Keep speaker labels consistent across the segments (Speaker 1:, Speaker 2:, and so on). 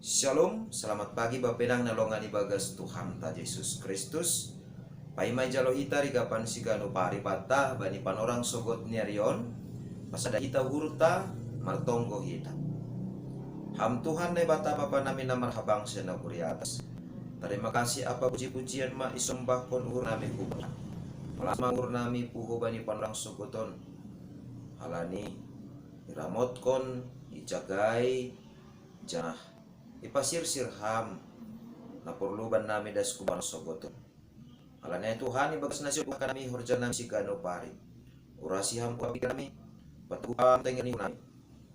Speaker 1: Shalom, selamat pagi Bapedang nalongan ibagas Tuhan ta Yesus Kristus. Paimay jalo hita rigapan sigano pari pata bani panorang sogot niarion. Pasada hita huruta martonggo hita. Ham Tuhan na bata papa namin na marhabang siya na atas. Terima kasih apa puji-pujian ma isombah kon uhur nami hubang. Malas mangur nami puho bani panorang sogoton. Halani iramot kon ijagai janah ipasir sirham na porluban nami das kubang sogoton. Alanya Tuhan ibagas nasib kami horjan nami sigano pari. Urasiham kuabi kami patuam tengen nami.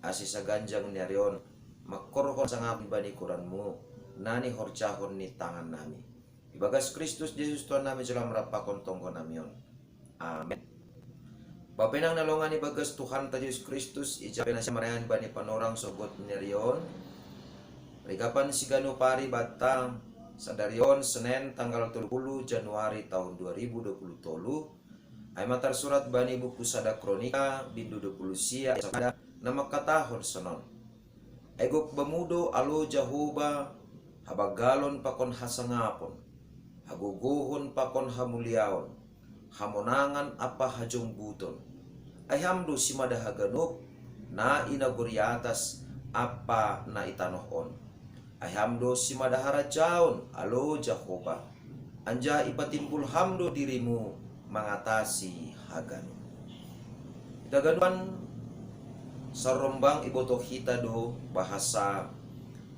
Speaker 1: Asi sa ganjang niarion makkorhon sangap bani kuranmu nani horjahon ni tangan nami. Ibagas Kristus Yesus Tuhan nami jalan merapakon tonggo namion. Amin. Bapenang nalongan ibagas Tuhan ta Yesus Kristus ijapen na siya marayan bani panorang sogot niarion. Rigapan sigano pari batang sadarion Senin tanggal 30 Januari tahun 2020 ay matar surat bani buku sada kronika bindu 20 sia sada nama katahon sonon egok bemudo alo jahuba habagalon pakon hasangapon haguguhon pakon hamuliaon hamonangan apa hajong buton ay hamdo simada haganup na inaguri atas apa na itanohon. Ayhamdo si madahara jaun alo Jahoba anja ipatimpul hamdo dirimu mengatasi haganu. Daganuan sarombang iboto hita do bahasa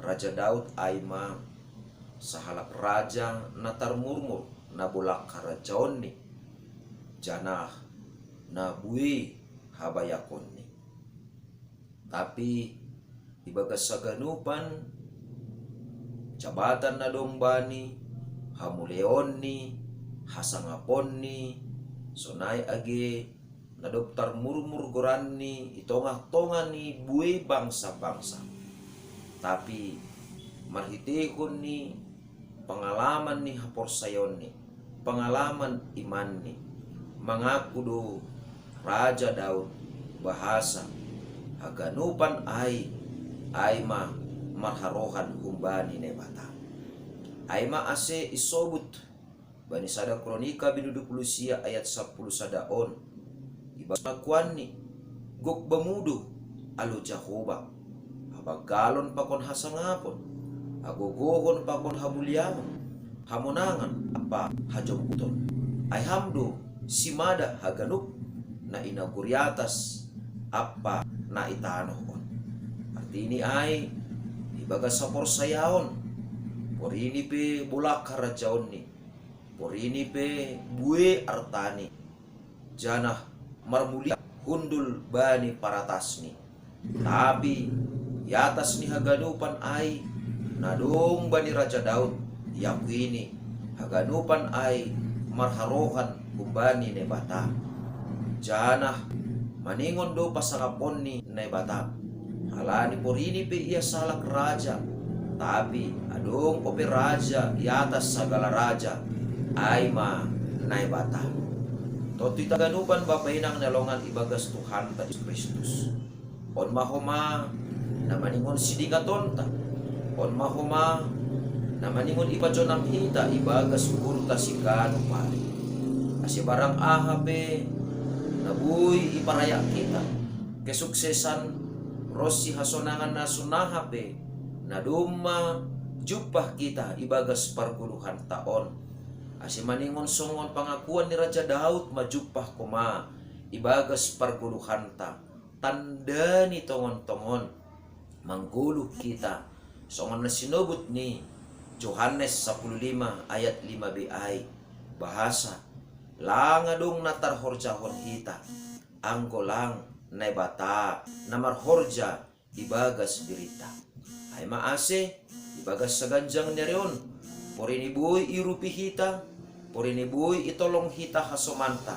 Speaker 1: Raja Daud aima sahalak raja natar murmur nabolak karajaon ni janah nabui habayakon ni. Tapi ibagas saganupan jabatan na dombani, hamuleon ni, hasangapon ni, sonay age, na doktar murmur goran ni, itongah-tonga ni buwe bangsa-bangsa. Tapi marhitehon ni, pengalaman ni haporsayon ni, pengalaman iman ni, mengaku do Raja Daud bahasa, haganupan ay ma marharohan kumbani nebata. Aima ase isobut bani sada kronika binudu pulusia ayat 10 sadaon. Ibas makuani gok bemudu alo Jahoba. Habagalon pakon hasangapon. Agogohon pakon hamuliamon. Hamonangan apa hajong buton. Ay hamdo simada haganup na inaguriatas apa na itanohon. Artini ay ibagas sa porsayaon porini pe bulak karajaon ni porini pe bue artani janah marmulia hundul bani paratas ni tapi yatas ni haganupan ay nadong bani Raja Daud yakini haganupan ay marharohan kumbani nebata janah maningon do pasangapon ni nebata. Halani porini pe ia salak raja, tapi adong ope raja di atas segala raja, aima nai bata. Toti taganupan bapainang nalongan ibagas Tuhan ta Kristus. On mahoma namaningon sidinga tonta, on mahoma namaningon ipajonam hita ibagas urta sikano pari. Asi barang ahape nabuy iparaya kita kesuksesan Rosi hasonangan na sunahape na duma jupah kita ibagas parpuluhan taon. Asimaningon songon pangakuan ni Raja Daud majupah koma ibagas parpuluhan ta. Tanda ni tongon-tongon mangguluh kita. Songon na sinubut ni Yohanes 15 ayat 5b ay bahasa langadong natar horjahon hita anggolang nebata namar horja ibagas dirita ay maase ibagas sa ganjang nerion porini buy irupi hita porini buy itolong hita hasomanta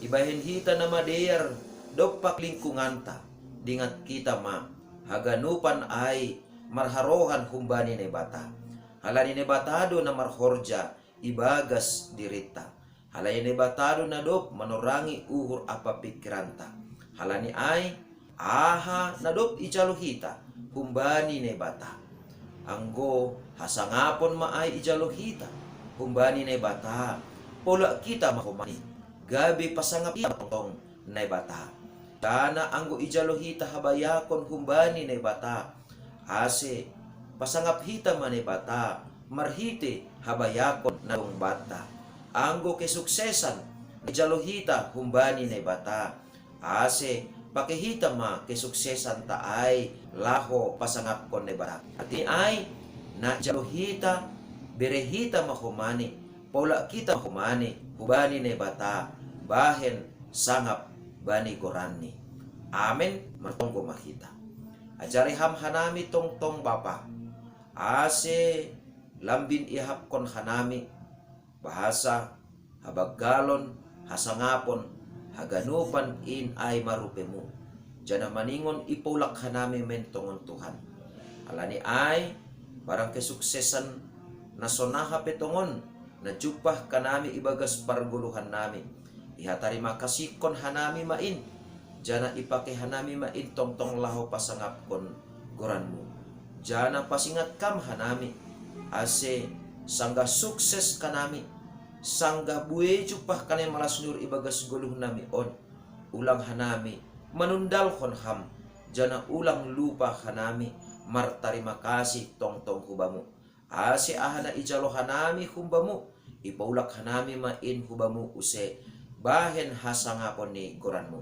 Speaker 1: ibahin hita na madear dopak lingkunganta dingat kita ma haganupan ay marharohan humbani nebata halani nebatado na marhorja ibagas dirita halani nebatado na dop manorangi uhur apa pikiranta halani ay aha nadop icaluhita humbani nebata anggo hasangapon maay ijalohita humbani na bata pola kita mahumani gabi pasangap tong na bata dana anggo ijalohita habayakon humbani na bata ase pasangap hita man bata marhite habayakon na bata anggo kesuksesan ijalohita humbani na bata ase pakihita ma kesuksesan taay laho pasangap kon na bata ati ay na jalohita berehita mahumani pola kita mahumani hubani na bata bahen sangap bani gorani amen martonggo makita ajari ham hanami tong bapa ase lambin ihap kon hanami bahasa habaggalon hasangapon haganupan in ay marupemu jana maningon ipulak hanami mentongon Tuhan alani ay barang kesuksesan na sonaha petongon na jupah kanami ibagas parguluhan nami ihatari makasikon hanami main jana ipake hanami main tong laho pasangap kon goranmu jana pasingat kam hanami ase sangga sukses kanami sangga buwe jupah kanay malasnur ibagas guluh nami on ulang hanami manundal kon ham jana ulang lupa hanami martarima kasih tong hubamu ase ahana ijalo hanami humbamu ipaulak hanami main hubamu use bahen hasangapon ni goranmu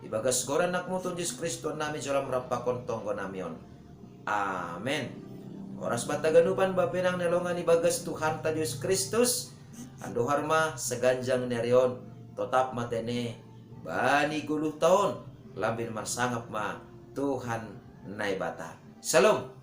Speaker 1: ibagas goran nakmu ton Yesus Kristo nami jalam rapakon tonggo namion amen oras bataganupan bapenang nelongan ibagas Tuhan ta Yesus Kristus ando harma seganjang nerion tetap matene bani guluh taon lambin marsangap ma Tuhan naibata. Salam.